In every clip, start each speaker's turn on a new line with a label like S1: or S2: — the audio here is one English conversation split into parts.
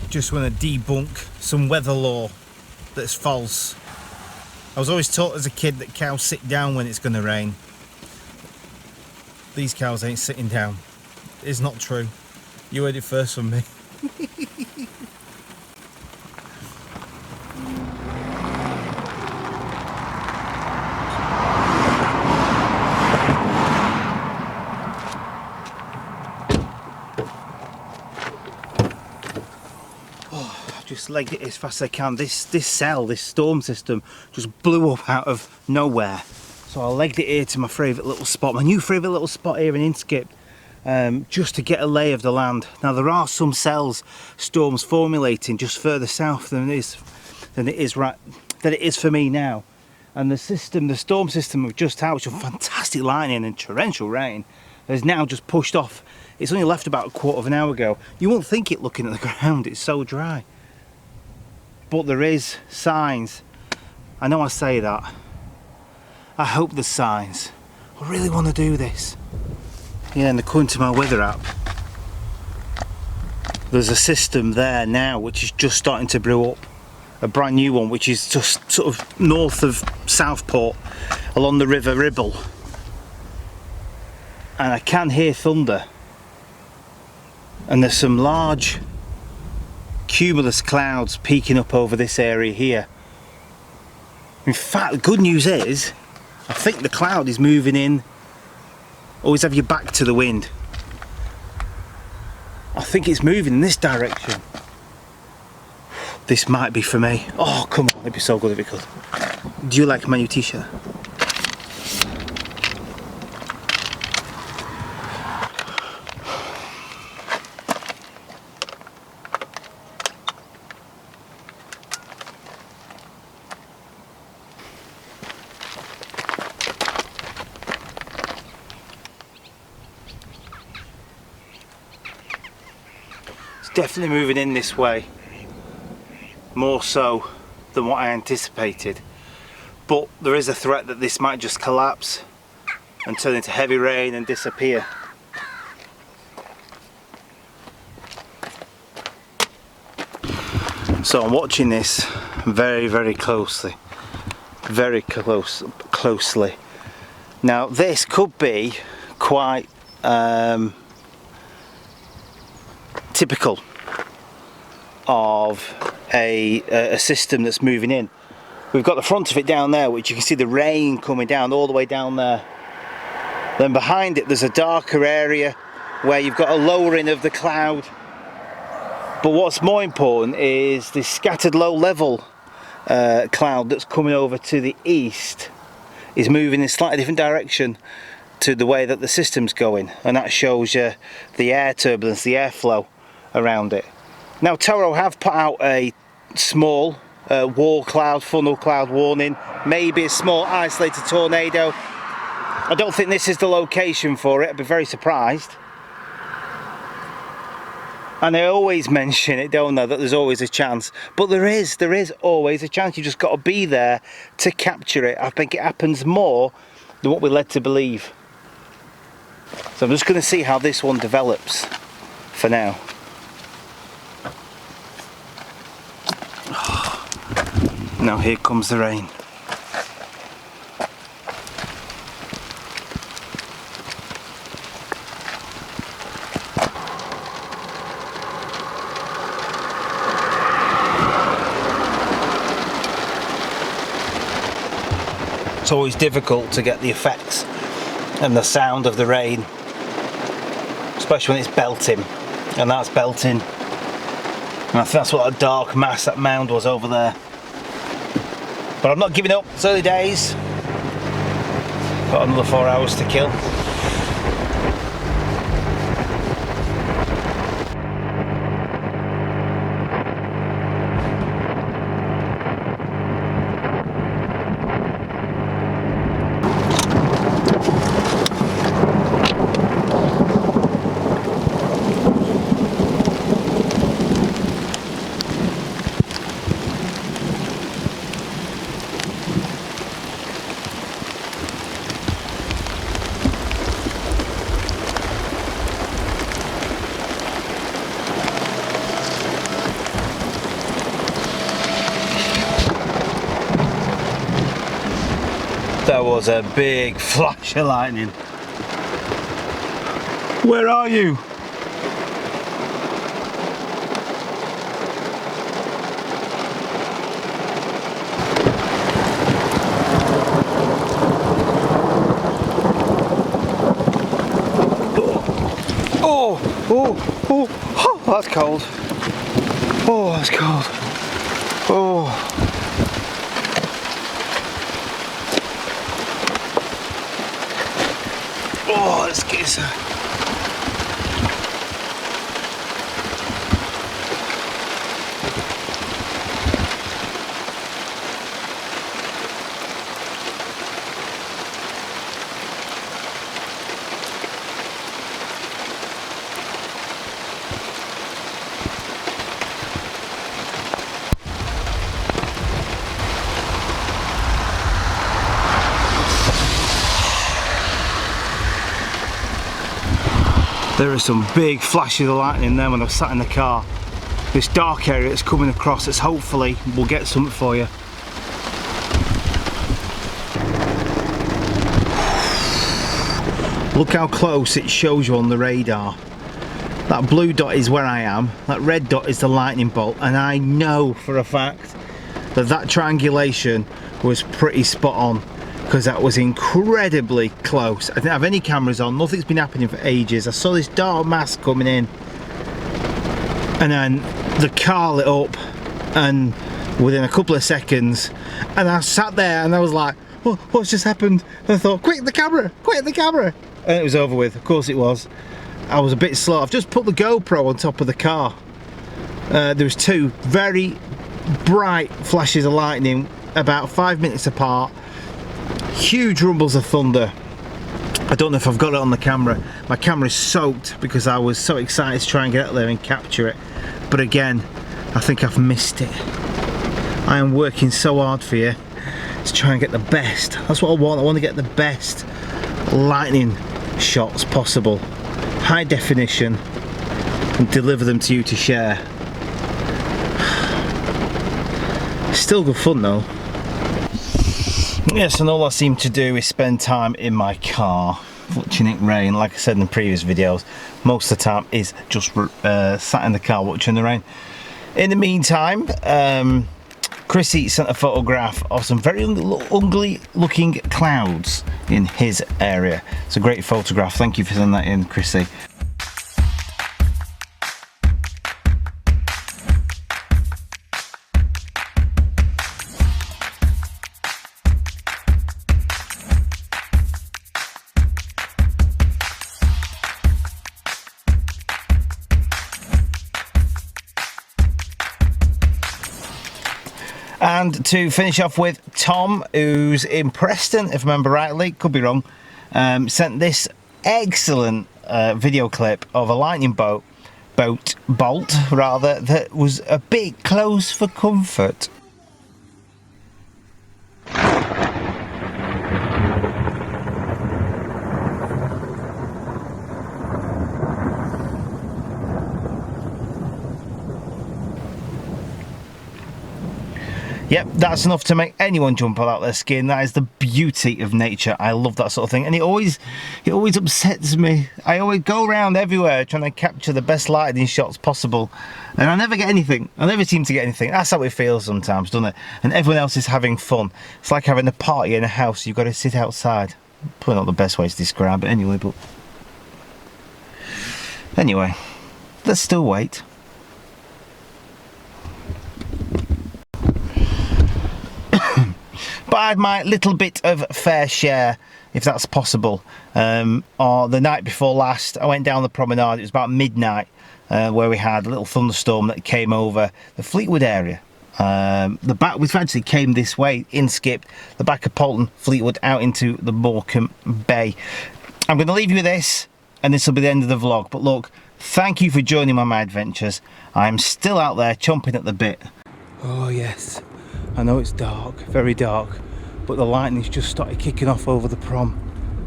S1: just want to debunk some weather law that's false. I was always taught as a kid that cows sit down when it's going to rain. These cows ain't sitting down. It's not true. You heard it first from me. Just legged it as fast as I can. This storm system just blew up out of nowhere. So I legged it here to my favourite little spot, my new favourite little spot here in Inskip, just to get a lay of the land. Now there are some storms formulating just further south than it is for me now. And the storm system we've just had, which was fantastic lightning and torrential rain, has now just pushed off. It's only left about a quarter of an hour ago. You won't think it looking at the ground, it's so dry. But there is signs. I know I say that. I hope there's signs. I really want to do this. Yeah, and according to my weather app, there's a system there now which is just starting to brew up. A brand new one which is just sort of north of Southport along the River Ribble. And I can hear thunder. And there's some large cumulus clouds peeking up over this area here. In fact, the good news is I think the cloud is moving in. Always have your back to the wind. I think it's moving in this direction. This might be for me. Oh come on, it'd be so good if it could. Do you like my new t-shirt? Definitely moving in this way, more so than what I anticipated, but there is a threat that this might just collapse and turn into heavy rain and disappear. So I'm watching this very closely, closely. Now this could be quite typical of a system that's moving in. We've got the front of it down there, which you can see the rain coming down all the way down there. Then behind it there's a darker area where you've got a lowering of the cloud. But what's more important is this scattered low level cloud that's coming over to the east is moving in a slightly different direction to the way that the system's going, and that shows you the air turbulence, the airflow around it. Now Toro have put out a small funnel cloud warning, maybe a small isolated tornado. I don't think this is the location for it. I'd be very surprised. And they always mention it, don't they, that there's always a chance. But there is always a chance. You just got to be there to capture it. I think it happens more than what we're led to believe. So I'm just going to see how this one develops for now. Now here comes the rain. It's always difficult to get the effects and the sound of the rain, especially when it's belting, and that's belting. And I think that's what that dark mass, that mound was over there. But I'm not giving up, it's early days. Got another 4 hours to kill. was a big flash of lightning. Where are you? Oh, that's cold. Oh, that's cold. Oh. Oh, let's get this. There are some big flashes of lightning there when I was sat in the car. This dark area that's coming across, that's hopefully will get something for you. Look how close it shows you on the radar. That blue dot is where I am, that red dot is the lightning bolt, and I know for a fact that that triangulation was pretty spot on, because that was incredibly close. I didn't have any cameras on, nothing's been happening for ages. I saw this dark mass coming in, and then the car lit up, and within a couple of seconds, and I sat there and I was like, oh, what's just happened? And I thought, quick, the camera, quick, the camera. And it was over with, of course it was. I was a bit slow. I've just put the GoPro on top of the car. There was two very bright flashes of lightning about 5 minutes apart. Huge rumbles of thunder. I don't know if I've got it on the camera. My camera is soaked because I was so excited to try and get out there and capture it. But again, I think I've missed it. I am working so hard for you to try and get the best. That's what I want. I want to get the best lightning shots possible. High definition, and deliver them to you to share. Still good fun though. Yes, and all I seem to do is spend time in my car watching it rain. Like I said in the previous videos, most of the time is just sat in the car watching the rain. In the meantime, Chrissy sent a photograph of some very ugly looking clouds in his area. It's a great photograph. Thank you for sending that in, Chrissy. And to finish off with, Tom, who's in Preston, if I remember rightly, could be wrong, sent this excellent video clip of a lightning bolt that was a bit close for comfort. Yep, that's enough to make anyone jump out their skin. That is the beauty of nature. I love that sort of thing, and it always upsets me. I always go around everywhere trying to capture the best lightning shots possible, and I never get anything. I never seem to get anything. That's how it feels sometimes, doesn't it? And everyone else is having fun. It's like having a party in a house. You've got to sit outside. Probably not the best way to describe it anyway, but anyway, let's still wait. But I had my little bit of fair share, if that's possible. Or the night before last, I went down the promenade. It was about midnight, where we had a little thunderstorm that came over the Fleetwood area. We've actually came this way, skipped the back of Polton, Fleetwood, out into the Morecambe Bay. I'm going to leave you with this, and this will be the end of the vlog. But look, thank you for joining my adventures. I'm still out there chomping at the bit. Oh yes. I know it's dark, very dark, but the lightning's just started kicking off over the prom.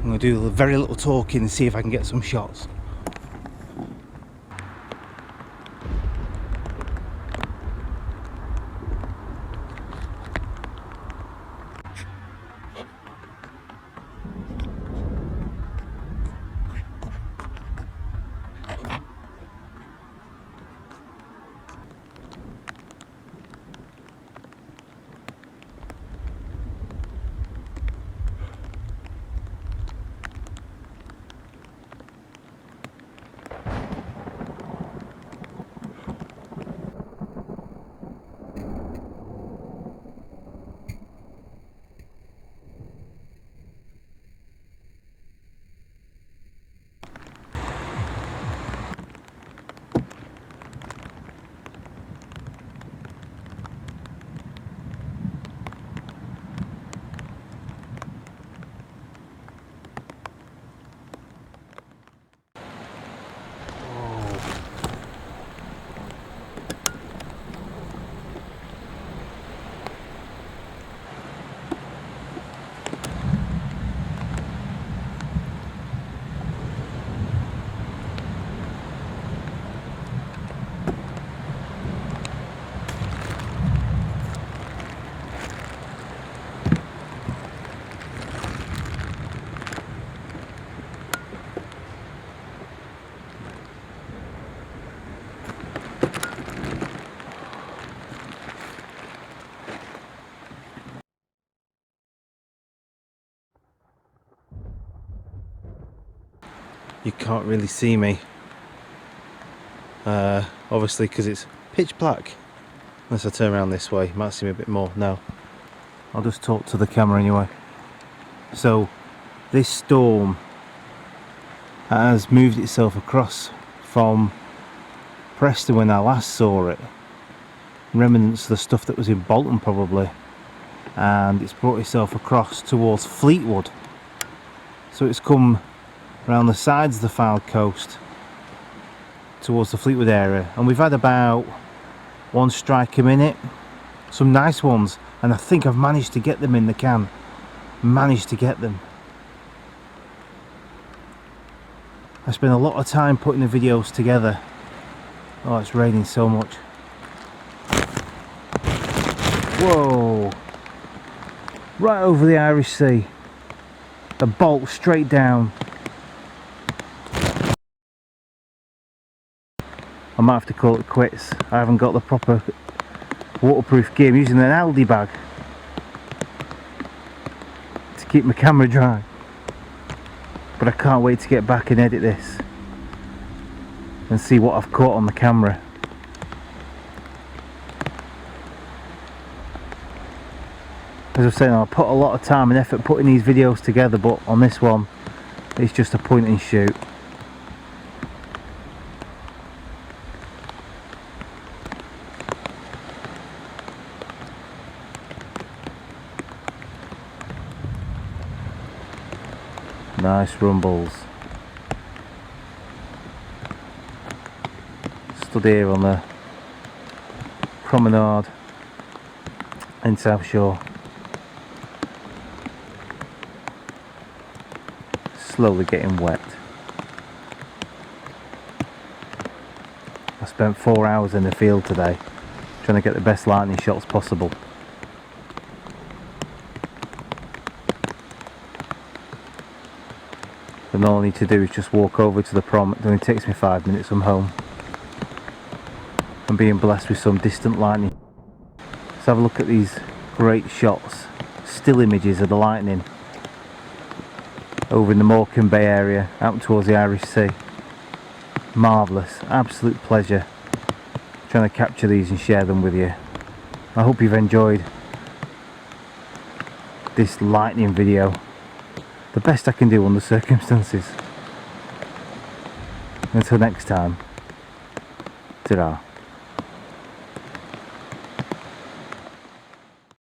S1: I'm going to do very little talking and see if I can get some shots. you can't really see me. Obviously because it's pitch black. Unless I turn around this way, you might see me a bit more. No, I'll just talk to the camera anyway. So this storm has moved itself across from Preston when I last saw it. Remnants of the stuff that was in Bolton probably. And it's brought itself across towards Fleetwood. So it's come around the sides of the Fylde coast towards the Fleetwood area. And we've had about one strike a minute. Some nice ones. And I think I've managed to get them in the can. Managed to get them. I spent a lot of time putting the videos together. Oh, it's raining so much. Whoa! Right over the Irish Sea. A bolt straight down. I might have to call it quits. I haven't got the proper waterproof gear. I'm using an Aldi bag to keep my camera dry. But I can't wait to get back and edit this and see what I've caught on the camera. As I was saying, I put a lot of time and effort putting these videos together, but on this one it's just a point and shoot. Nice rumbles. Stood here on the promenade in South Shore. Slowly getting wet. I spent 4 hours in the field today trying to get the best lightning shots possible. And all I need to do is just walk over to the prom. It only takes me 5 minutes. I'm home. I'm being blessed with some distant lightning. Let's have a look at these great shots. Still images of the lightning over in the Morecambe Bay area, out towards the Irish Sea. Marvellous, absolute pleasure trying to capture these and share them with you. I hope you've enjoyed this lightning video. The best I can do under circumstances. Until next time, ta-ra.